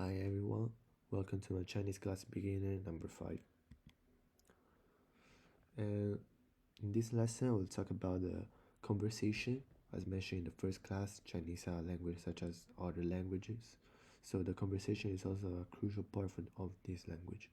Hi everyone, welcome to my Chinese class beginner number 5. And in this lesson, we'll talk about the conversation. As mentioned in the first class, Chinese are a language such as other languages. So the conversation is also a crucial part of this language.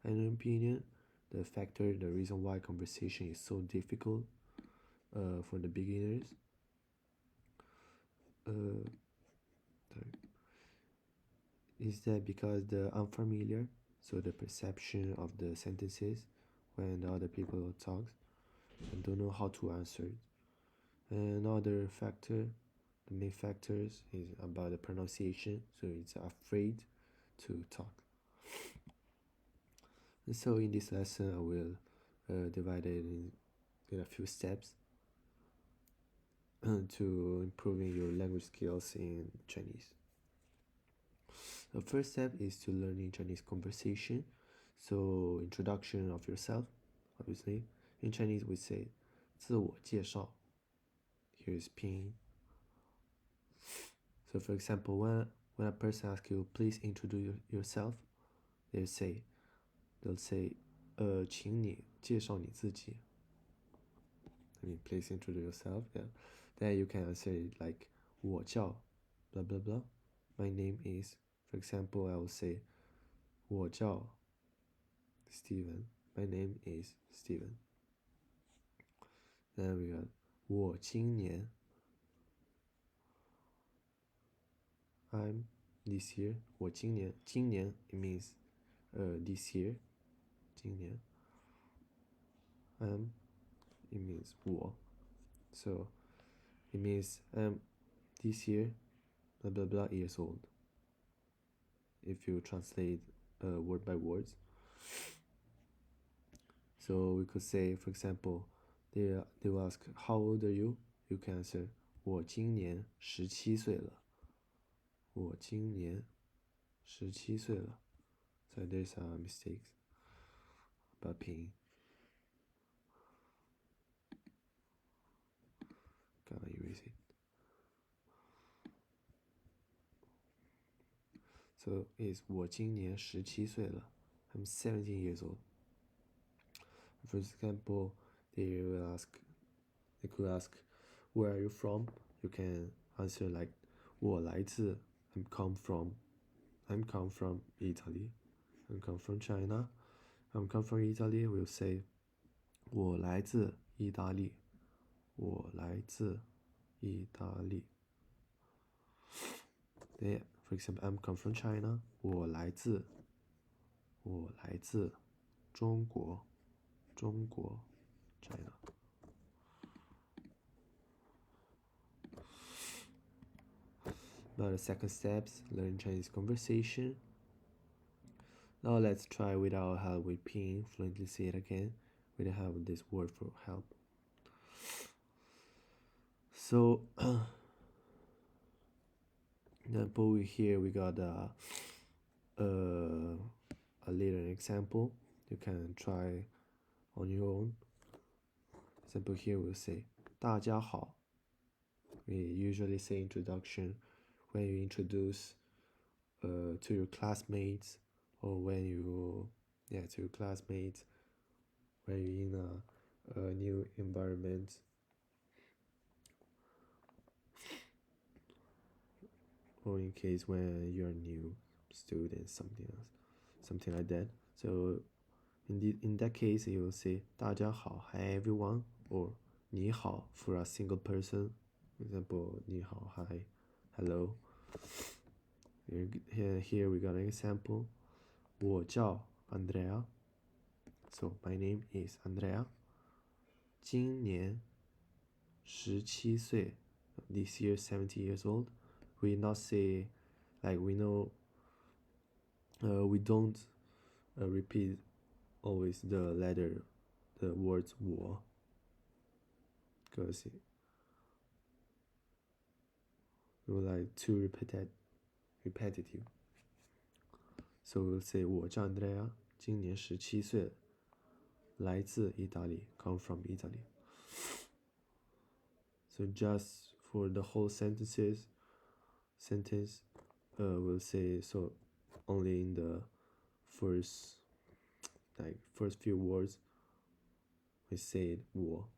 And in my opinion, the reason why conversation is so difficult for the beginners uh, is that because the unfamiliar, so the perception of the sentences when the other people talks and don't know how to answer it. Another factor, the main factors is about the pronunciation, so it's afraid to talk. And so in this lesson, I will divide it in a few steps to improving your language skills in Chinese. The first step is to learning Chinese conversation. So introduction of yourself, obviously. In Chinese we say 自我介绍. Here's pinyin. So for example, when a person asks you, please introduce yourself, they'll say, 请你介绍你自己. I mean, please introduce yourself. Yeah. Then you can answer it like 我叫 blah blah blah. My name is, for example, I will say 我叫 Steven. My name is Steven. Then we got 我今年 I'm this year. 我今年 it means this year. 今年 it means 我. So it means this year blah blah blah years old. If you translate word by words. So we could say, for example, they will ask, how old are you? You can answer 我今年17岁了. 我今年17岁了. So there's a mistake about pinyin. Gotta erase it. So it's 我今年17岁了. I'm 17 years old. For example, they could ask, where are you from? You can answer like 我来自 I'm come from Italy. I'm come from China. I'm come from Italy. We'll say 我来自意大利. 我来自意大利. Then, for example, I'm come from China. 我来自中国 China. Now the second steps, learn Chinese conversation. Now let's try without help with pinyin. Fluently say it again without help with this word for help. So example here we got a little example. You can try on your own. Example here we'll say 大家好. We usually say introduction when you introduce to your classmates, or when you to your classmates when you're in a new environment. Or in case when you're a new student, something like that. So in that case, you will say 大家好, hi everyone, or 你好 for a single person. For example, 你好, hi, hello. Here we got an example. 我叫 Andrea. So my name is Andrea. 今年17岁. This year 70 years old. We not say like we know we don't repeat always the words 我, because we would like too repetitive. So we'll say 我叫 Andrea. 今年17岁. 来自意大利. Come from Italy. So just for the whole sentence, we'll say, so only in the first few words we say it 我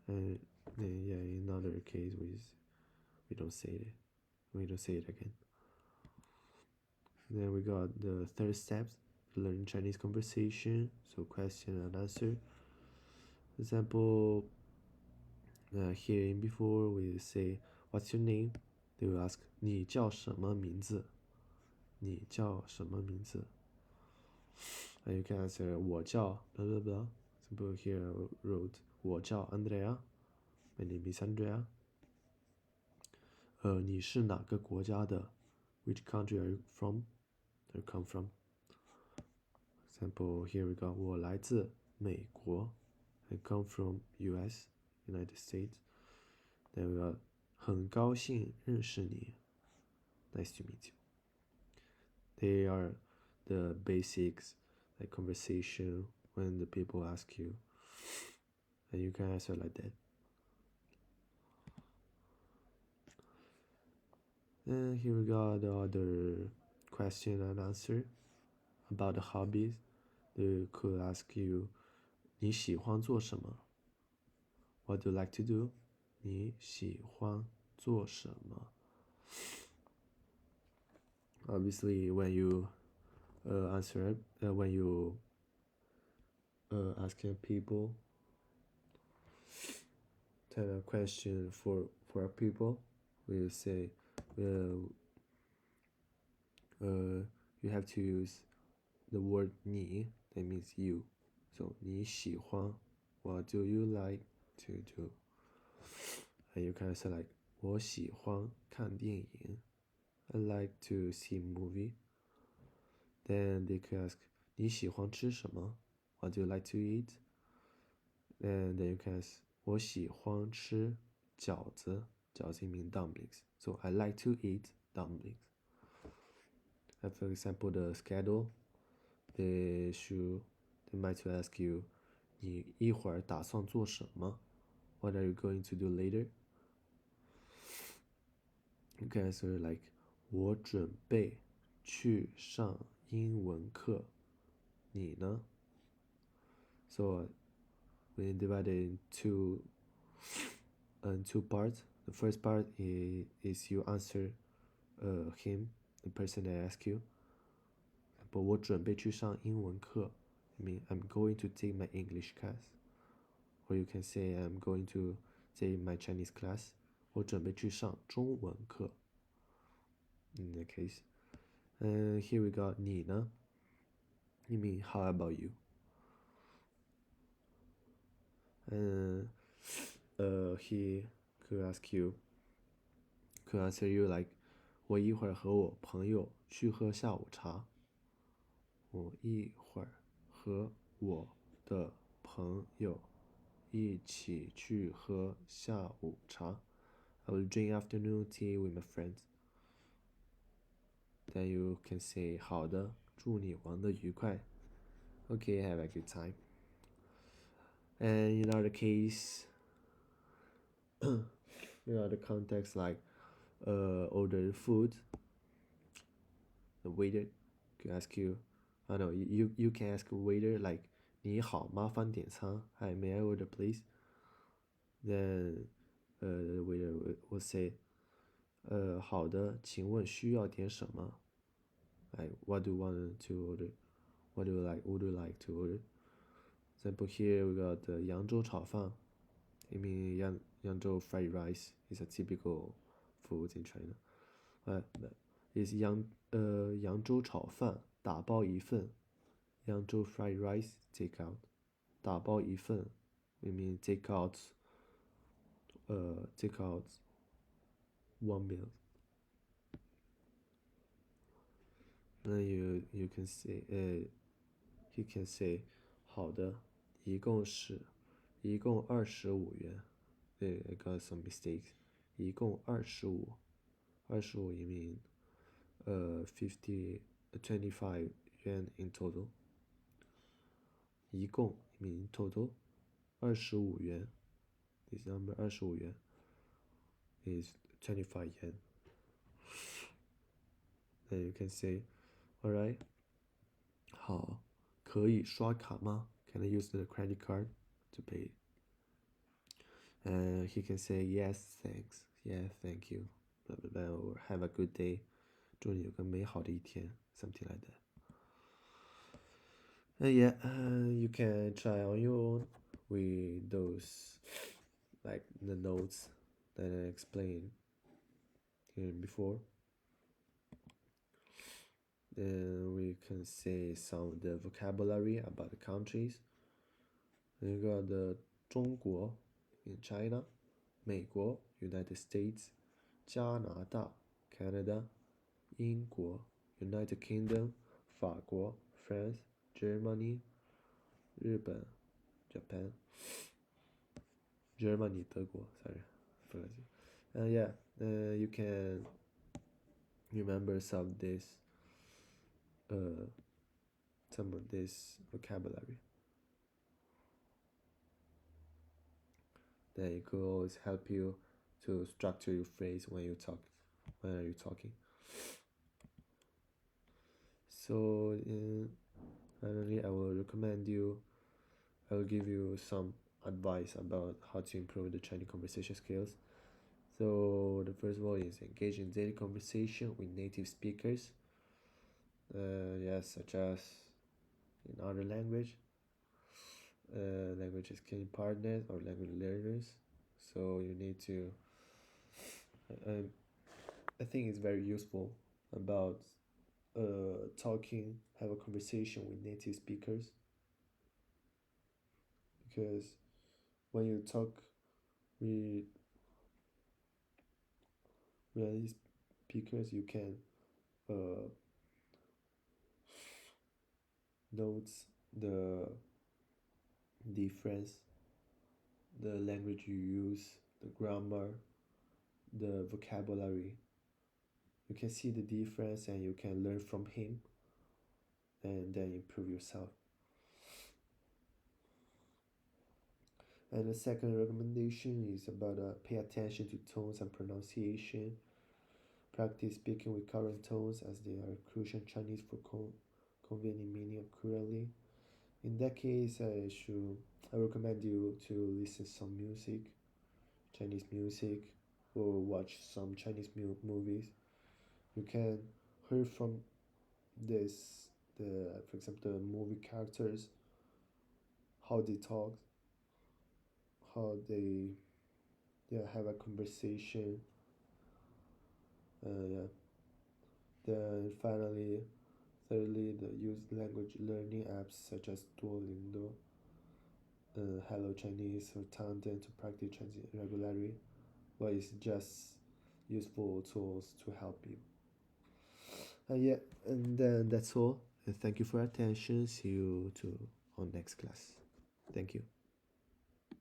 and then yeah, in another case we don't say it again. Then we got the third steps, learn Chinese conversation, so question and answer. Example, here in before we say what's your name, they will ask 你叫什么名字？你叫什么名字？ and you can answer 我叫 blah blah blah. Example here I wrote 我叫 Andrea, my name is Andrea. 你是哪个国家的？ Which country are you from? Or come from? Example here we got 我来自美国 I come from US, United States. Then we got 很高兴认识你 Nice to meet you. They are the basics, like conversation when the people ask you, and you can answer like that. And here we got the other question and answer about the hobbies. They could ask you 你喜欢做什么 What do you like to do? 你喜欢做什么 Obviously, when you answer it, when you asking people a question for people, we say you have to use the word 你 that means you. So 你喜欢 what do you like to do? And you can say like 我喜欢看电影 I like to see movie. Then they can ask 你喜欢吃什么 What do you like to eat? And then you can ask 我喜欢吃饺子 饺子 mean dumplings. So I like to eat dumplings. And for example, the schedule, they might ask you 你一会儿打算做什么 What are you going to do later? You can answer like 我准备去上英文课你呢 So we divide it in two parts. The first part is you answer him, the person that asks you. But 我准备去上英文课 I mean I'm going to take my English class. Or you can say I'm going to take my Chinese class. 我准备去上中文课 In that case. And here we got 你呢 You mean how about you? And he could answer you like 我一会儿和我朋友去喝下午茶我一会儿和我的朋友一起去喝下午茶 I will drink afternoon tea with my friends. Then you can say 好的祝你玩得愉快 Okay, have a good time. And in other case, in other context like order food, the waiter can ask you, I know you can ask a waiter like 你好麻烦点餐 Hi, may I order please? Then the waiter will say 好的请问需要点什么 Like what do you want to order? What would you like to order? Example here we got the 扬州炒饭 I mean Yangzhou fried rice is a typical food in China. Is 扬州炒饭打包一份 Yangzhou fried rice take out 打包一份 I mean take out one meal. Then you can say he can say 好的一共25元 I got some mistakes 一共25 you mean 25 yuan in total 一共 you mean total 25元 this number 25元 is 25 yuan then you can say, alright, 好，可以刷卡吗？ Can I use the credit card to pay? And he can say yes, thanks, yeah, thank you, blah blah blah, or have a good day. 祝你有个美好的一天 something like that. Yeah, you can try on your own with those, like the notes that I explained here before. Then we can say some of the vocabulary about the countries. We got the 中国 in China, 美国 United States, 加拿大 Canada, 英国 United Kingdom, 法国 France, Germany, 日本 Japan, Germany 德国 sorry, forgot it. Yeah, you can remember some of this vocabulary. Then it could always help you to structure your phrase when you talk. When are you talking? So finally, I will give you some advice about how to improve the Chinese conversation skills. So the first one is engage in daily conversation with native speakers. Yes, such as in other language, language skilling partners or language learners. So you need to. I think it's very useful about talking, have a conversation with native speakers, because when you talk with native speakers, you can note the difference, the language you use, the grammar, the vocabulary. You can see the difference and you can learn from him and then improve yourself. And the second recommendation is about pay attention to tones and pronunciation. Practice speaking with current tones as they are crucial in Chinese for conveying meaning accurately. In that case, I recommend you to listen some music, Chinese music, or watch some Chinese movies. You can hear from for example, the movie characters, how they talk, how they have a conversation. Yeah. Then finally, thirdly, the use language learning apps such as Duolingo, Hello Chinese, or Tandem to practice Chinese regularly. But it's just useful tools to help you. Yeah, and then that's all. And thank you for your attention. See you on next class. Thank you.